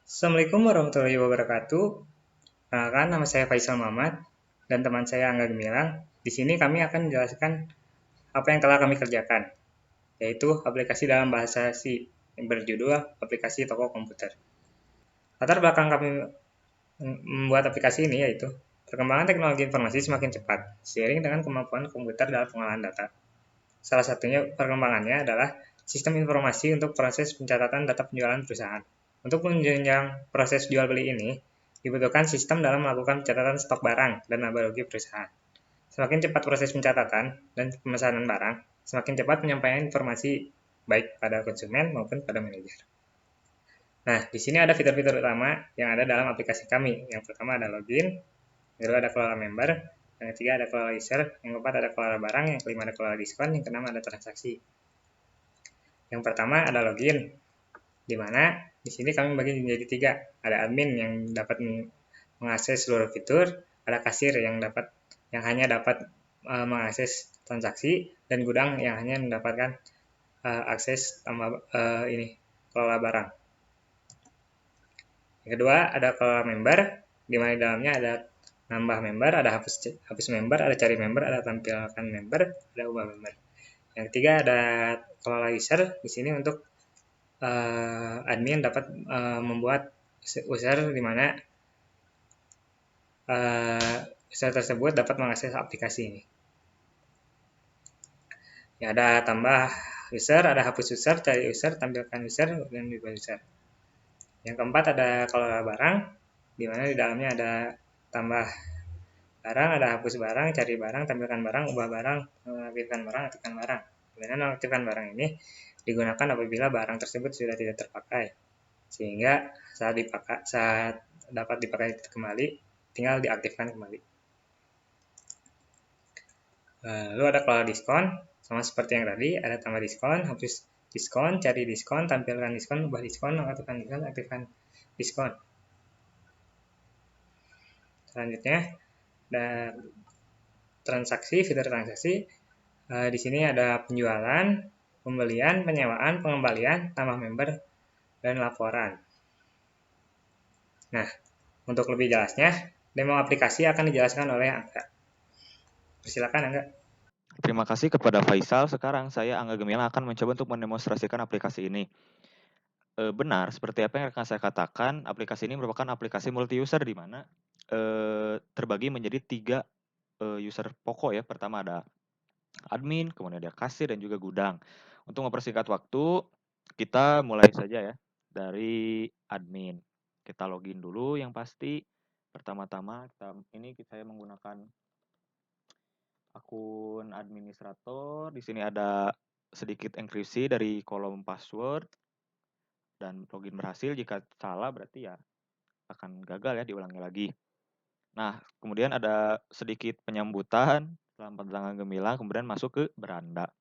Assalamualaikum warahmatullahi wabarakatuh. Perkenalkan, nama saya Faisal Muhammad dan teman saya Angga Gemilang. Di sini kami akan menjelaskan apa yang telah kami kerjakan, yaitu aplikasi dalam bahasa C yang berjudul aplikasi toko komputer. Latar belakang kami membuat aplikasi ini yaitu perkembangan teknologi informasi semakin cepat seiring dengan kemampuan komputer dalam pengolahan data. Salah satunya perkembangannya adalah sistem informasi untuk proses pencatatan data penjualan perusahaan. Untuk menunjang proses jual beli ini, dibutuhkan sistem dalam melakukan pencatatan stok barang dan laba rugi perusahaan. Semakin cepat proses pencatatan dan pemesanan barang, semakin cepat penyampaian informasi baik pada konsumen maupun pada manajer. Nah, di sini ada fitur-fitur utama yang ada dalam aplikasi kami. Yang pertama ada login, yang kedua ada kelola member, yang ketiga ada kelola user, yang keempat ada kelola barang, yang kelima ada kelola diskon, yang keenam ada transaksi. Yang pertama ada login, di mana di sini kami bagi menjadi tiga. Ada admin yang dapat mengakses seluruh fitur, ada kasir yang hanya dapat mengakses transaksi, dan gudang yang hanya mendapatkan akses tambah kelola barang. Yang kedua ada kelola member, di mana di dalamnya ada nambah member, ada hapus member, ada cari member, ada tampilkan member, ada ubah member. Yang ketiga ada kelola user, di sini untuk admin dapat membuat user di mana user tersebut dapat mengakses aplikasi ini. Ya, ada tambah user, ada hapus user, cari user, tampilkan user, dan ubah user. Yang keempat ada kelola barang, di mana di dalamnya ada tambah barang, ada hapus barang, cari barang, tampilkan barang, ubah barang, nonaktifkan barang, aktifkan barang. Kemudian nonaktifkan barang ini digunakan apabila barang tersebut sudah tidak terpakai, sehingga saat dapat dipakai kembali, tinggal diaktifkan kembali. Lalu ada kelola diskon, sama seperti yang tadi, ada tambah diskon, hapus diskon, cari diskon, tampilkan diskon, ubah diskon, nonaktifkan diskon, aktifkan diskon. Selanjutnya, dan transaksi, fitur transaksi. Di sini ada penjualan, pembelian, penyewaan, pengembalian, tambah member, dan laporan. Nah, untuk lebih jelasnya, demo aplikasi akan dijelaskan oleh Angga. Persilakan Angga. Terima kasih kepada Faisal. Sekarang saya Angga Gemilang akan mencoba untuk mendemonstrasikan aplikasi ini. Benar, seperti apa yang akan saya katakan, aplikasi ini merupakan aplikasi multi-user di mana terbagi menjadi 3 user pokok ya. Pertama ada admin, kemudian ada kasir, dan juga gudang. Untuk mempersingkat waktu, kita mulai saja ya dari admin. Kita login dulu yang pasti. Pertama-tama saya menggunakan akun administrator. Di sini ada sedikit enkripsi dari kolom password dan login berhasil. Jika salah berarti ya akan gagal ya, diulangi lagi. Nah, kemudian ada sedikit penyambutan, selamat datang Gemilang, kemudian masuk ke beranda.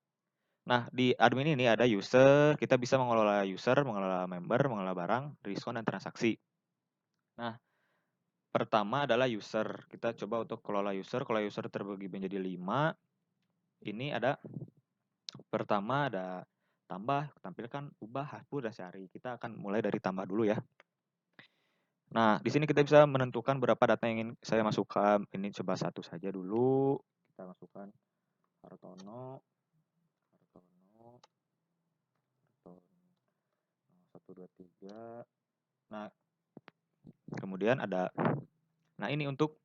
Nah, di admin ini ada user, kita bisa mengelola user, mengelola member, mengelola barang, diskon, dan transaksi. Nah, pertama adalah user. Kita coba untuk kelola user. Kalau user terbagi menjadi 5, ini ada pertama ada tambah, tampilkan, ubah, hapus, dan cari. Kita akan mulai dari tambah dulu ya. Nah, di sini kita bisa menentukan berapa data yang ingin saya masukkan. Ini coba satu saja dulu. Kita masukkan Hartono, Hartono, Hartono, 1, 2, 3. Nah, kemudian nah ini untuk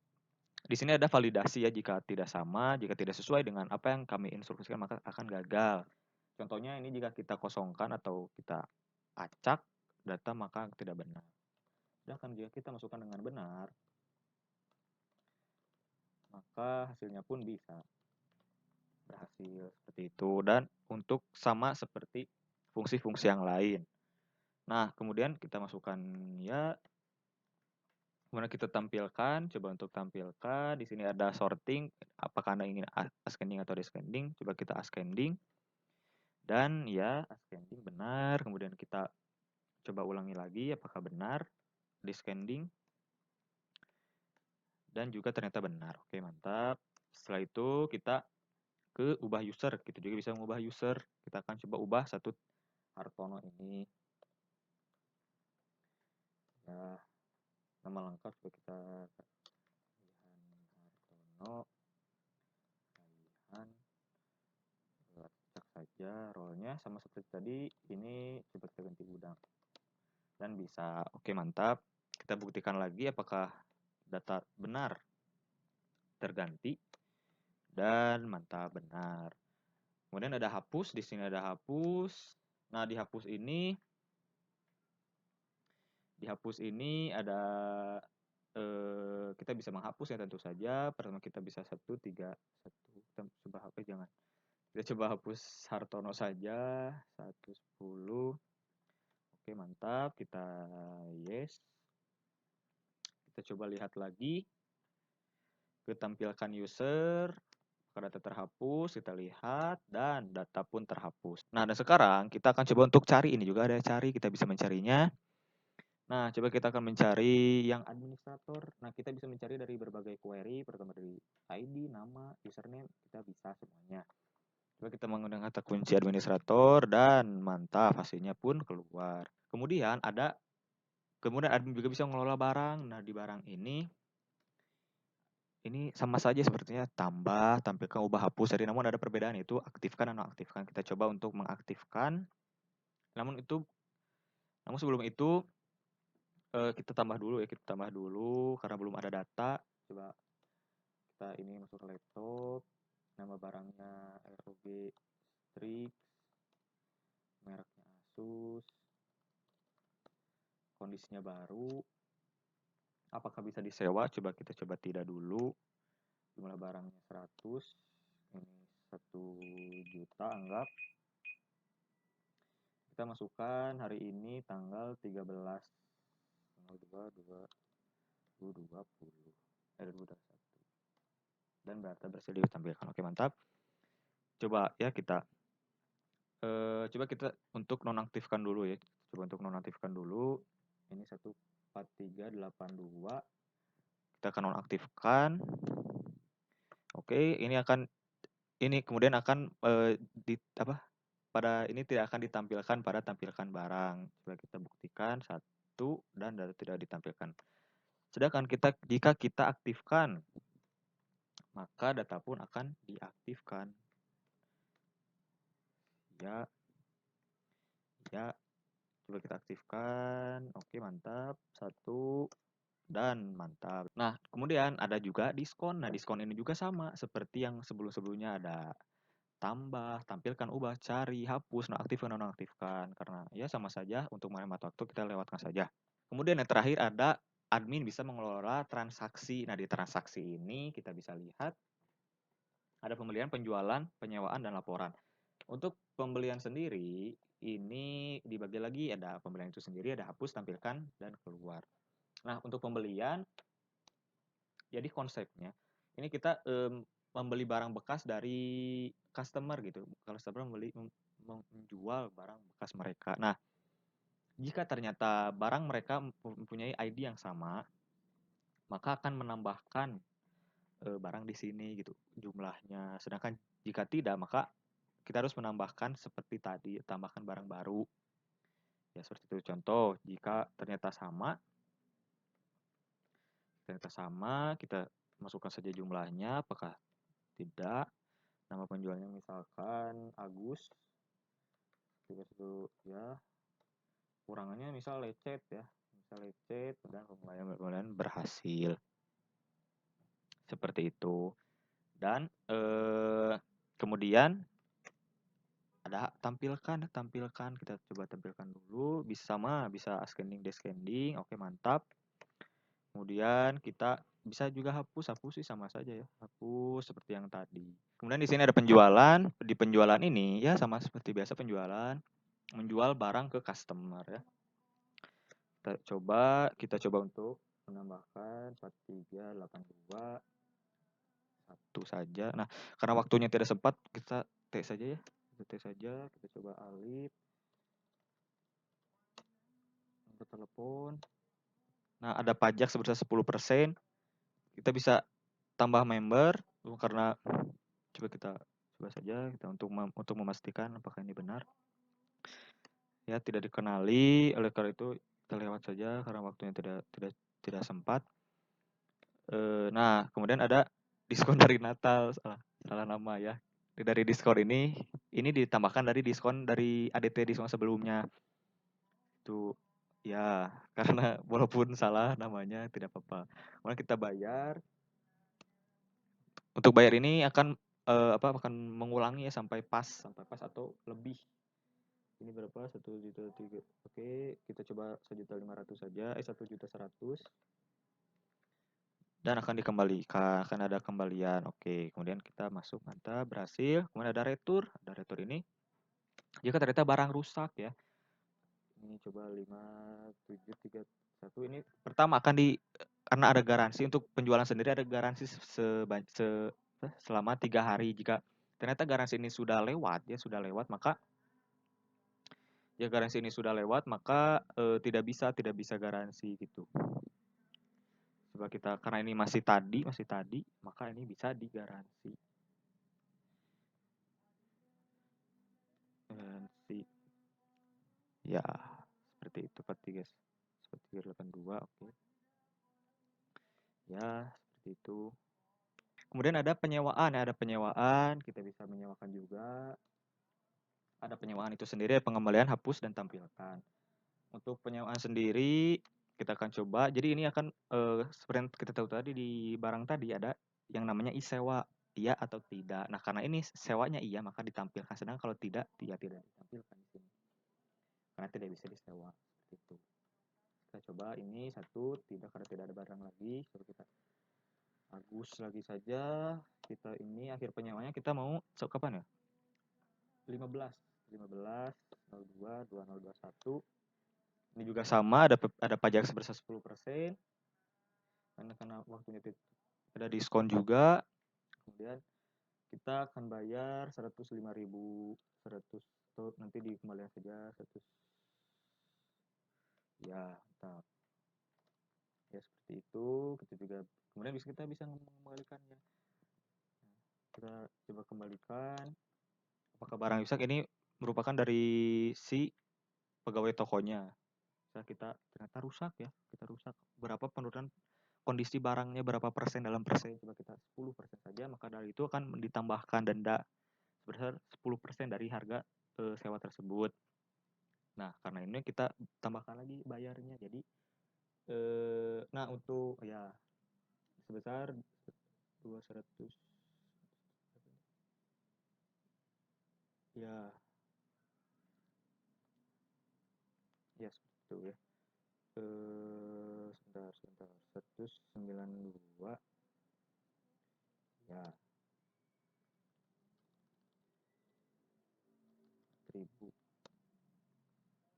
di sini ada validasi ya, jika tidak sama, jika tidak sesuai dengan apa yang kami instruksikan maka akan gagal. Contohnya ini jika kita kosongkan atau kita acak data maka tidak benar. Sedangkan jika kita masukkan dengan benar, maka hasilnya pun bisa berhasil seperti itu. Dan untuk sama seperti fungsi-fungsi yang lain. Nah, kemudian kita masukkan ya, kemudian kita tampilkan, coba untuk tampilkan. Di sini ada sorting, apakah Anda ingin ascending atau descending. Coba kita ascending. Dan ya, ascending benar. Kemudian kita coba ulangi lagi apakah benar descending. Dan juga ternyata benar. Oke, mantap. Setelah itu kita ke ubah user. Kita juga bisa mengubah user. Kita akan coba ubah satu Hartono ini. Ya, nama lengkap coba kita Hartono, Raihan, cek saja role-nya sama seperti tadi. Ini coba kita ganti gudang dan bisa. Oke, mantap. Kita buktikan lagi apakah data benar terganti, dan mantap, benar. Kemudian ada hapus, di sini ada hapus. Nah, di hapus ini ada kita bisa menghapus ya tentu saja. Pertama kita bisa 1, 3, 1. Kita coba hapus, jangan. Kita coba hapus Hartono saja. 1, 10. Oke, mantap. Kita yes. Kita coba lihat lagi. Kita tampilkan user. Data terhapus, kita lihat, dan data pun terhapus. Nah, dan sekarang kita akan coba untuk cari. Ini juga ada cari, kita bisa mencarinya. Nah, coba kita akan mencari yang administrator. Nah, kita bisa mencari dari berbagai query, pertama dari ID, nama, username, kita bisa semuanya. Coba kita menggunakan kata kunci administrator, dan mantap, hasilnya pun keluar. Kemudian admin juga bisa mengelola barang. Nah, di barang ini sama saja sepertinya, tambah, tampilkan, ubah, hapus. Jadi namun ada perbedaan, itu aktifkan dan nonaktifkan. Kita coba untuk mengaktifkan. Namun sebelum itu kita tambah dulu ya, karena belum ada data. Coba kita ini masuk ke laptop, nama barangnya ROG Strix, mereknya Asus, kondisinya baru. Apakah bisa disewa? Coba kita coba tidak dulu. Jumlah barangnya 100, ini 1 juta anggap. Kita masukkan hari ini tanggal 13 tanggal 2021 dan data berhasil ditampilkan. Oke, mantap. Coba ya kita untuk nonaktifkan dulu ya. Coba untuk nonaktifkan dulu. Ini 14382. Kita akan nonaktifkan. Oke, ini kemudian akan ini tidak akan ditampilkan pada tampilkan barang. Coba kita buktikan 1 dan data tidak ditampilkan. Sedangkan jika kita aktifkan, maka data pun akan diaktifkan. Ya, coba kita aktifkan. Oke, mantap. 1 dan mantap. Nah, kemudian ada juga diskon. Nah, diskon ini juga sama seperti yang sebelum-sebelumnya, ada tambah, tampilkan, ubah, cari, hapus, nonaktifkan, nonaktifkan. Karena ya sama saja, untuk menghemat waktu kita lewatkan saja. Kemudian yang terakhir ada admin bisa mengelola transaksi. Nah, di transaksi ini kita bisa lihat ada pembelian, penjualan, penyewaan, dan laporan. Untuk pembelian sendiri, ini dibagi lagi, ada pembelian itu sendiri, ada hapus, tampilkan, dan keluar. Nah, untuk pembelian, jadi konsepnya, ini kita membeli barang bekas dari customer gitu. Customer menjual barang bekas mereka. Nah, jika ternyata barang mereka mempunyai ID yang sama, maka akan menambahkan barang di sini gitu jumlahnya. Sedangkan jika tidak, maka kita harus menambahkan seperti tadi, tambahkan barang baru. Ya, seperti itu. Contoh, jika ternyata sama, kita masukkan saja jumlahnya. Apakah tidak? Nama penjualnya misalkan Agus. Ya. Kurangannya misal lecet ya. Dan pembelian berhasil. Seperti itu. Dan kemudian ada tampilkan, kita coba tampilkan dulu, bisa ascending, descending. Oke, mantap. Kemudian kita bisa juga hapus sih sama saja ya, hapus seperti yang tadi. Kemudian di sini ada penjualan. Di penjualan ini ya sama seperti biasa penjualan, menjual barang ke customer ya. Kita coba untuk menambahkan 4382 1 saja. Nah, karena waktunya tidak sempat, kita T saja ya. Kita coba alif. Nomor telepon. Nah, ada pajak sebesar 10%. Kita bisa tambah member karena coba saja kita untuk memastikan apakah ini benar. Ya, tidak dikenali, oleh karena itu kita lewat saja karena waktunya tidak sempat. Nah, kemudian ada diskon dari Natal, salah nama ya. Dari diskon ini ditambahkan dari diskon dari ADT diskon sebelumnya. Itu ya, karena walaupun salah namanya tidak apa-apa. Kemudian kita bayar. Untuk bayar ini akan akan mengulangi ya sampai pas atau lebih. Ini berapa? 1.300.000. Oke, kita coba 1.500.000 saja. 1.100.000. Dan akan dikembalikan, akan ada kembalian. Oke, kemudian kita masuk, mantap, berhasil. Kemudian ada retur. Ada retur ini jika ternyata barang rusak ya. Ini coba 5731. Ini pertama karena ada garansi untuk penjualan sendiri, ada garansi selama 3 hari. Jika ternyata garansi ini sudah lewat, maka tidak bisa garansi gitu. Coba kita, karena ini masih tadi, maka ini bisa digaransi. Garansi. Ya, seperti itu Pak guys. 1382, oke. Ya, seperti itu. Kemudian ada penyewaan, kita bisa menyewakan juga. Ada penyewaan itu sendiri, pengembalian, hapus, dan tampilkan. Untuk penyewaan sendiri, kita akan coba. Jadi ini akan, seperti yang kita tahu tadi di barang tadi, ada yang namanya i-sewa, iya atau tidak. Nah, karena ini sewanya iya, maka ditampilkan. Sedangkan kalau tidak, tidak ditampilkan di sini. Karena tidak bisa disewa. Gitu. Kita coba ini satu, tidak, karena tidak ada barang lagi. Coba kita Agus lagi saja. Kita ini akhir penyewanya kita mau kapan ya? 15 02 2021. Ini juga sama, ada pajak sebesar 10%. Karena waktunya ada diskon juga. Kemudian kita akan bayar 105.000. 100 nanti dikembalikan saja 100. Ya, mantap. Ya seperti itu. Kita juga kemudian kita bisa mengembalikannya. Kita coba kembalikan. Apakah barang rusak? Ini merupakan dari si pegawai tokonya. Kita ternyata rusak ya. Kita rusak. Berapa penurunan kondisi barangnya, berapa persen dalam persen? Coba kita 10% saja. Maka dari itu akan ditambahkan denda sebesar 10% dari harga sewa tersebut. Nah, karena ini kita tambahkan lagi bayarnya. Jadi, nah untuk ya sebesar 200. Ya, ya seperti itu ya. Sebentar. 192. Ya. 1000.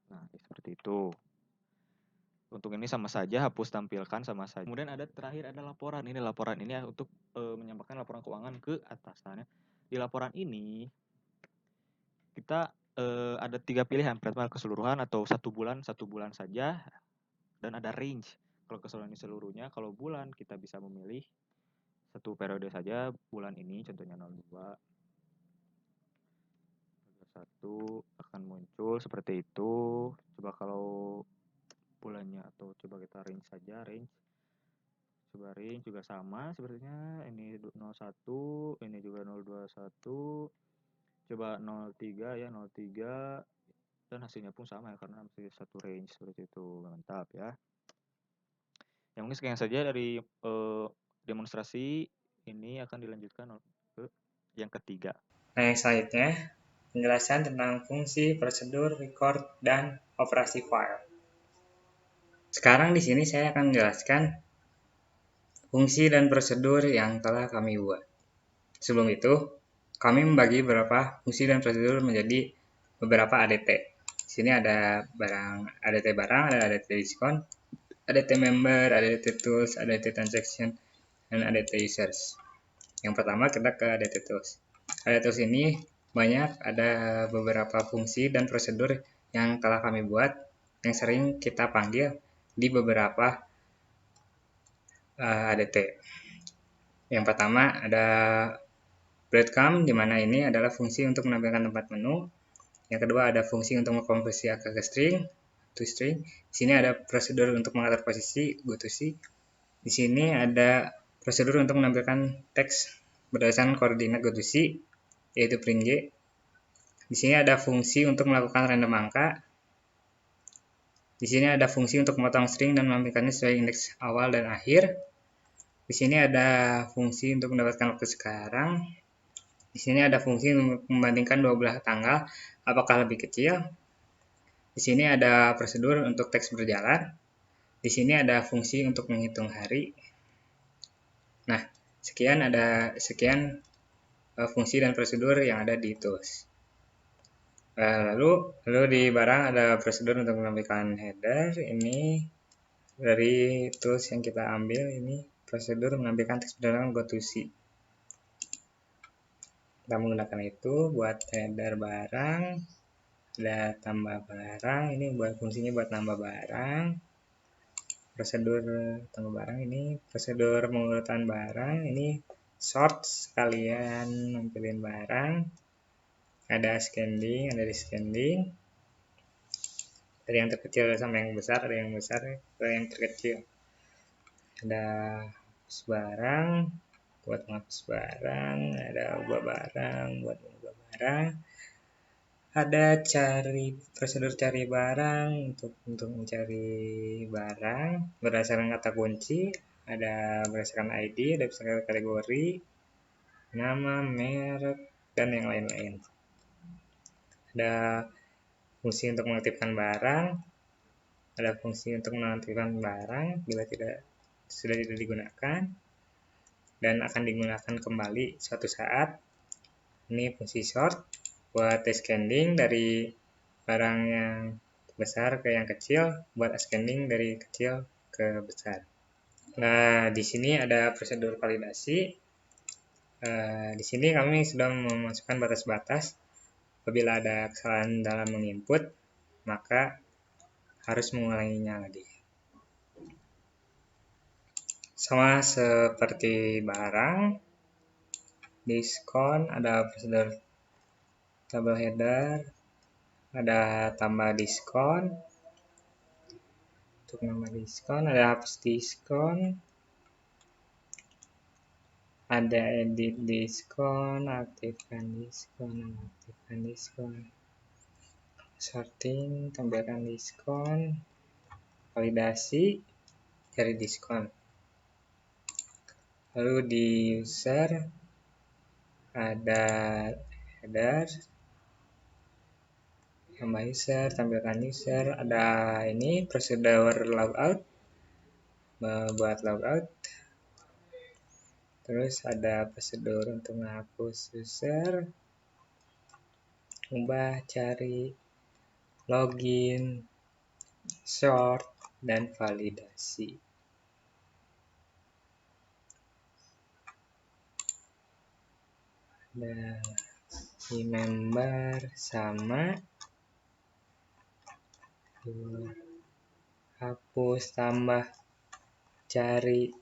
Nah, seperti itu. Untuk ini sama saja, hapus tampilkan sama saja. Kemudian terakhir ada laporan. Ini laporan ini untuk menyampaikan laporan keuangan ke atasannya. Di laporan ini kita ada 3 pilihan, pertama keseluruhan atau 1 bulan saja, dan ada range. Kalau keseluruhan seluruhnya, kalau bulan kita bisa memilih 1 periode saja, bulan ini contohnya 02. 1 akan muncul seperti itu. Coba kalau bulannya, atau coba kita range saja, coba range juga sama sepertinya. Ini 01, ini juga 021. Coba 03 ya, 03, dan hasilnya pun sama ya, karena masih satu range seperti itu. Mantap ya. Yang mungkin sekian saja dari demonstrasi ini. Akan dilanjutkan ke yang ketiga. Nah, yang selanjutnya penjelasan tentang fungsi, prosedur, record, dan operasi file. Sekarang di sini saya akan menjelaskan fungsi dan prosedur yang telah kami buat. Sebelum itu, kami membagi beberapa fungsi dan prosedur menjadi beberapa ADT. Di sini ada ADT barang, ada ADT diskon, ADT member, ADT tools, ADT transaction, dan ADT users. Yang pertama kita ke ADT tools. ADT tools ini banyak, ada beberapa fungsi dan prosedur yang telah kami buat yang sering kita panggil di beberapa ADT. Yang pertama ada breadcrumb, di mana ini adalah fungsi untuk menampilkan tempat menu. Yang kedua ada fungsi untuk mengkonversi angka ke string. toString. Di sini ada prosedur untuk mengatur posisi goToSea. Di sini ada prosedur untuk menampilkan teks berdasarkan koordinat goToSea, yaitu print J. Di sini ada fungsi untuk melakukan random angka. Di sini ada fungsi untuk memotong string dan menampilkannya sesuai indeks awal dan akhir. Di sini ada fungsi untuk mendapatkan waktu sekarang. Di sini ada fungsi untuk membandingkan dua belah tanggal, apakah lebih kecil. Di sini ada prosedur untuk teks berjalan. Di sini ada fungsi untuk menghitung hari. Nah, sekian fungsi dan prosedur yang ada di tools. Lalu di barang ada prosedur untuk menampilkan header. Ini dari tools yang kita ambil, ini prosedur menampilkan teks berdasarkan goToSea. Kita menggunakan itu buat header barang, ada tambah barang, ini buat fungsinya buat nambah barang. Prosedur tambah barang ini, prosedur pengurutan barang, ini sort sekalian nampilin barang. Ada scanning, ada descending. Dari yang terkecil sampai yang besar, ada yang besar ke yang terkecil. Ada hapus barang, buat menghapus barang, ada ubah barang, buat mengubah barang. Ada prosedur cari barang untuk mencari barang berdasarkan kata kunci, ada berdasarkan ID, ada berdasarkan kategori, nama, merek, dan yang lain-lain. Ada fungsi untuk mengaktifkan barang, ada fungsi untuk menonaktifkan barang bila sudah tidak digunakan dan akan digunakan kembali suatu saat. Ini fungsi sort buat descending dari barang yang besar ke yang kecil, buat ascending dari kecil ke besar. Nah, di sini ada prosedur validasi. Di sini kami sudah memasukkan batas-batas. Apabila ada kesalahan dalam menginput, maka harus mengulanginya lagi. Sama seperti barang, diskon, ada prosedur tabel header, ada tambah diskon. Untuk nama diskon, ada hapus diskon, ada edit diskon, aktifkan diskon, aktifkan diskon, sorting, tampilkan diskon, validasi, cari diskon. Lalu di user ada header, tambah user, tampilkan user, ada ini prosedur logout, buat logout. Terus ada prosedur untuk menghapus user, ubah, cari, login, sort, dan validasi. Dan remember sama hapus, tambah, cari,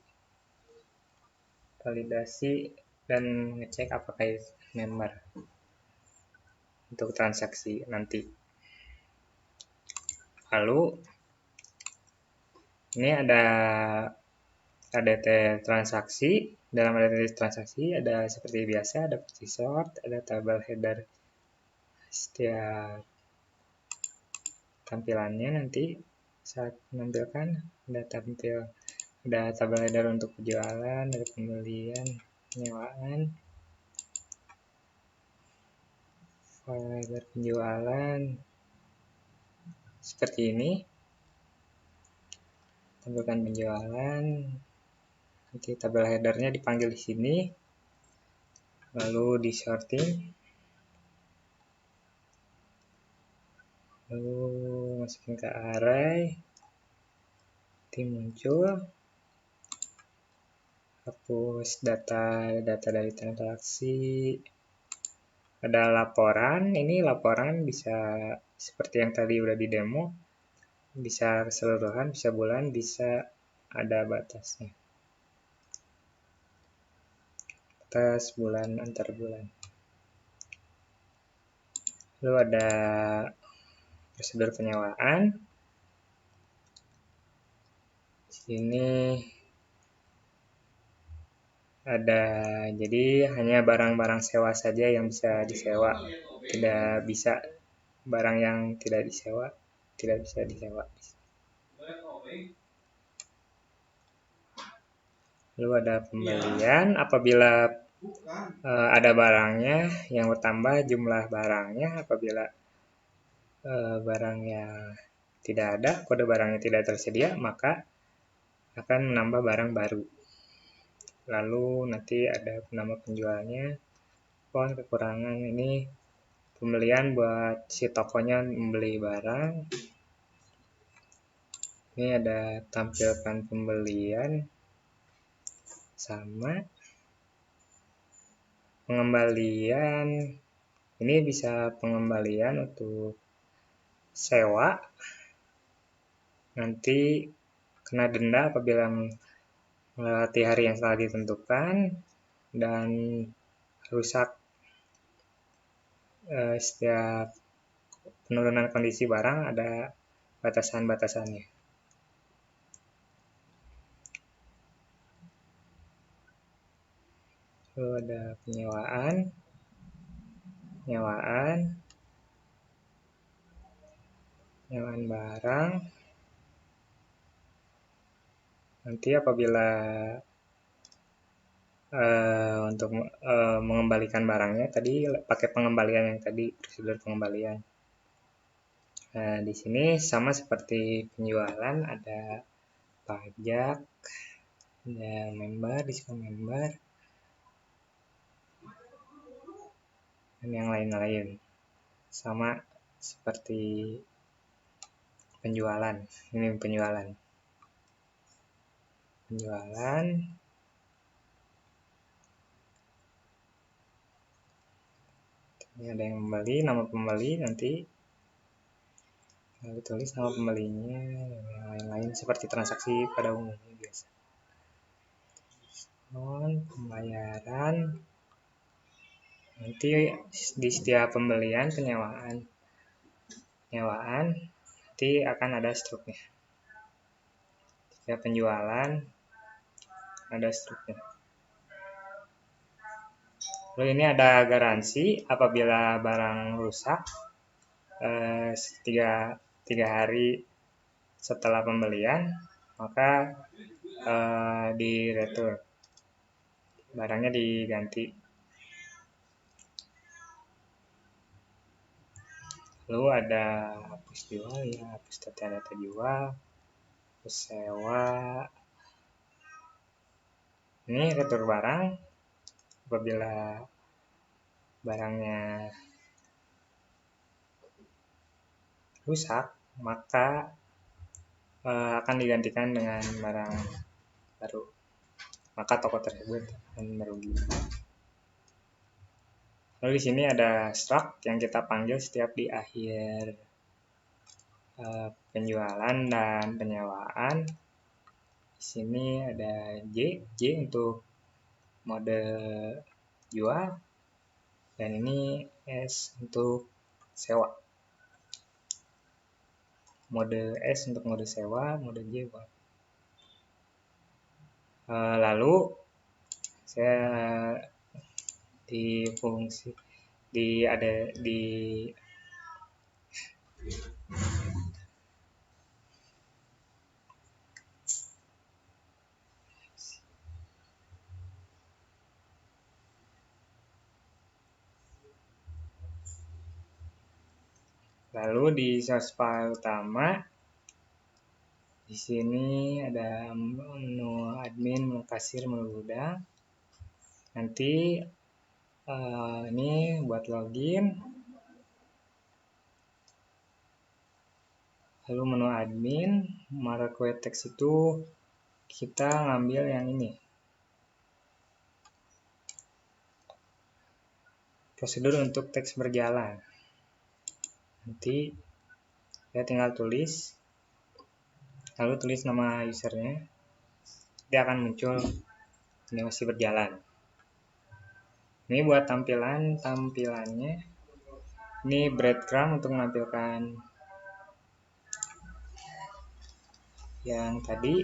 validasi, dan ngecek apakah member untuk transaksi nanti. Lalu ini ada ADT transaksi. Dalam ADT transaksi ada seperti biasa, ada fungsi sort, ada tabel header setiap tampilannya nanti saat menampilkan, ada tabel header untuk penjualan, ada pembelian, penyewaan, file header penjualan seperti ini. Tampilkan penjualan, nanti tabel headernya dipanggil di sini, lalu di sorting, lalu masukin ke array, nanti muncul, hapus data dari transaksi, ada laporan. Ini laporan bisa seperti yang tadi udah di demo, bisa keseluruhan, bisa bulan, bisa ada batasnya, batas bulan, antar bulan. Lalu ada prosedur penyewaan, Sini ada, jadi hanya barang-barang sewa saja yang bisa disewa, tidak bisa barang yang tidak disewa, tidak bisa disewa. Lalu ada pembelian, apabila ada barangnya yang bertambah jumlah barangnya, apabila barangnya tidak ada, kode barangnya tidak tersedia, maka akan menambah barang baru. Lalu nanti ada nama penjualnya, kekurangan ini pembelian buat si tokonya membeli barang. Ini ada tampilkan pembelian sama pengembalian. Ini bisa pengembalian untuk sewa, nanti kena denda apabila melewati hari yang telah ditentukan, dan rusak setiap penurunan kondisi barang ada batasan-batasannya. Lalu ada penyewaan barang. Nanti apabila untuk mengembalikan barangnya tadi pakai pengembalian yang tadi, prosedur pengembalian. Nah, di sini sama seperti penjualan, ada pajak, ada member, diskon member, dan yang lain-lain. Sama seperti penjualan. Ini penjualan. Ini ada yang membeli, nama pembeli, nanti lalu tulis nama pembelinya, dan yang lain-lain seperti transaksi pada umumnya biasa. Pembayaran, nanti di setiap pembelian penyewaan nanti akan ada struknya. Setiap penjualan ada struknya. Lalu ini ada garansi apabila barang rusak 3 hari setelah pembelian, maka di retur, barangnya diganti. Lalu ada hapus jual, ya hapus data jual, hapus sewa. Ini retur barang, apabila barangnya rusak, maka akan digantikan dengan barang baru. Maka toko tersebut akan merugi. Lalu di sini ada struct yang kita panggil setiap di akhir penjualan dan penyewaan. Di sini ada J untuk mode jual, dan ini S untuk sewa. Mode S untuk mode sewa, mode J buat. Lalu saya di fungsi lalu di source file utama, di sini ada menu admin, menu kasir, menu gudang. Nanti ini buat login. Lalu menu admin, marquee text itu kita ngambil yang ini. Prosedur untuk teks berjalan. Nanti saya tinggal tulis, lalu tulis nama usernya, dia akan muncul ini masih berjalan. Ini buat tampilannya. Ini breadcrumb untuk menampilkan yang tadi.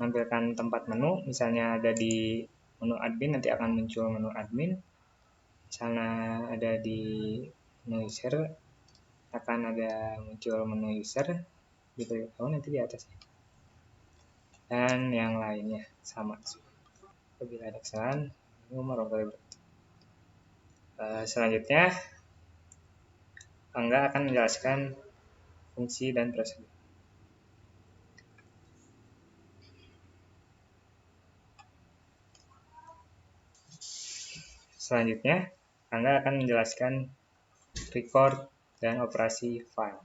menampilkan tempat menu, misalnya ada di menu admin nanti akan muncul menu admin, misalnya ada di menu user akan ada muncul menu user, diberitahu nanti di atas, dan yang lainnya sama. Apabila ada kesalahan, nomor selanjutnya Angga akan menjelaskan fungsi dan prosedur. Selanjutnya, Angga akan menjelaskan record dan operasi file.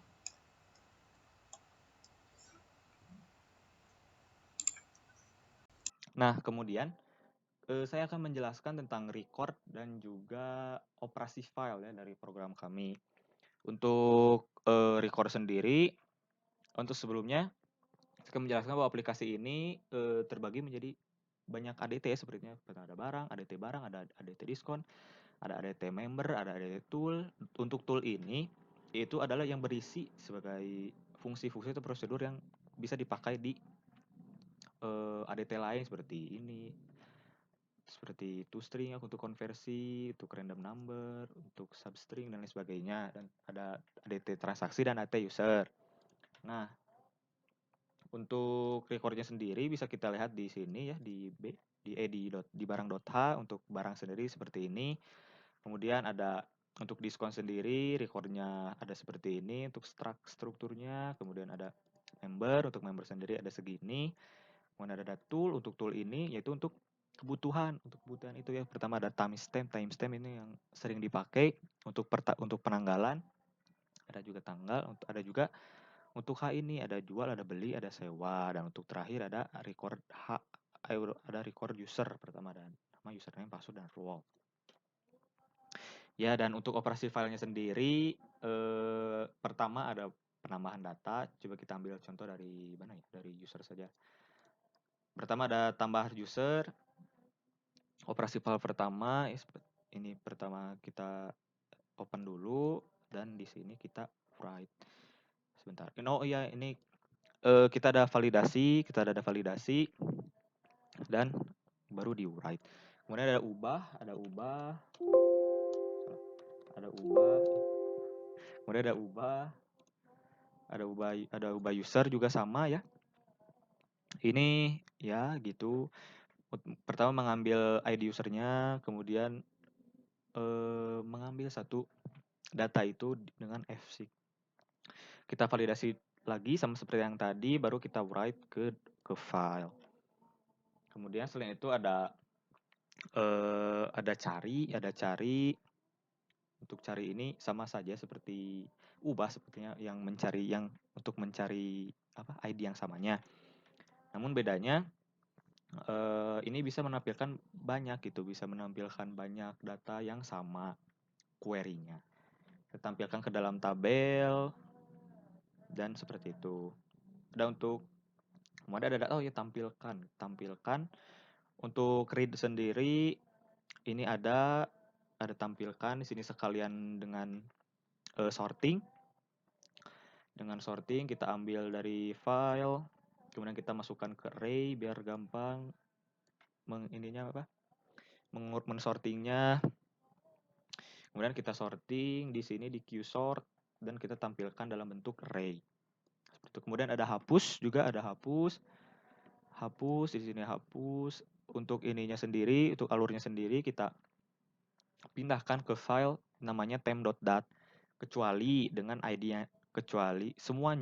Nah, kemudian saya akan menjelaskan tentang record dan juga operasi file ya dari program kami. Untuk record sendiri, untuk sebelumnya saya akan menjelaskan bahwa aplikasi ini terbagi menjadi banyak ADT ya, sepertinya ada barang, ada ADT diskon, ada ADT member, ada ADT tool. Untuk tool ini itu adalah yang berisi sebagai fungsi-fungsi atau prosedur yang bisa dipakai di ADT lain seperti ini, seperti toString untuk konversi, untuk random number, untuk substring dan lain sebagainya, dan ada ADT transaksi dan ADT user. Nah, untuk recordnya sendiri bisa kita lihat di sini ya, di barang.h untuk barang sendiri seperti ini. Kemudian ada untuk diskon sendiri, recordnya ada seperti ini untuk strukturnya. Kemudian ada member, untuk member sendiri ada segini. Kemudian ada tool, untuk tool ini yaitu untuk kebutuhan itu ya. Pertama ada timestamp ini yang sering dipakai untuk penanggalan. Ada juga tanggal, ada juga untuk H ini ada jual, ada beli, ada sewa, dan untuk terakhir ada record user pertama, dan nama username, password, dan role. Ya, dan untuk operasi filenya sendiri, pertama ada penambahan data. Coba kita ambil contoh dari mana ya? Dari user saja. Pertama ada tambah user. Operasi file pertama ini pertama kita open dulu, dan di sini kita write. Sebentar. Oh iya, ini kita ada validasi, dan baru di write. Kemudian ada ubah. Kemudian ada ubah user juga sama ya. Ini ya gitu. Pertama mengambil ID usernya, kemudian mengambil satu data itu dengan fseek. Kita validasi lagi sama seperti yang tadi, baru kita write ke file. Kemudian selain itu ada cari. Untuk cari ini sama saja seperti ubah, sepertinya yang untuk mencari ID yang samanya. Namun bedanya ini bisa menampilkan banyak data yang sama query-nya. Kita tampilkan ke dalam tabel dan seperti itu. Ada untuk kemudian ada tampilkan untuk read sendiri. Ini ada tampilkan di sini sekalian dengan sorting. Dengan sorting kita ambil dari file, kemudian kita masukkan ke array biar gampang mensortingnya. Kemudian kita sorting di sini di qsort dan kita tampilkan dalam bentuk array. Seperti itu. Kemudian ada hapus juga, di sini hapus. Untuk ininya sendiri, untuk alurnya sendiri kita pindahkan ke file namanya temp.dat, kecuali dengan ID-nya, semua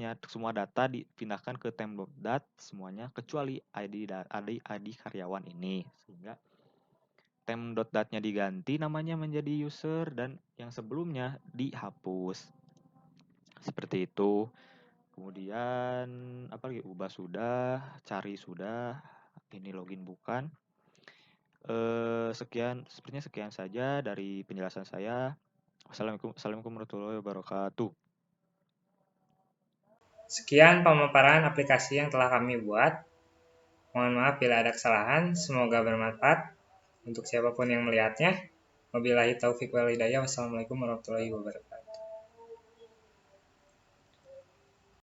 data dipindahkan ke temp.dat semuanya kecuali ID karyawan ini, sehingga temp.dat-nya diganti namanya menjadi user dan yang sebelumnya dihapus. Seperti itu. Kemudian apa lagi? Ubah sudah, cari sudah, ini login bukan. Sepertinya sekian saja dari penjelasan saya. Assalamualaikum warahmatullahi wabarakatuh. Sekian pemaparan aplikasi yang telah kami buat. Mohon maaf bila ada kesalahan, semoga bermanfaat untuk siapapun yang melihatnya. Wabillahi taufiq wal hidayah. Wassalamualaikum warahmatullahi wabarakatuh.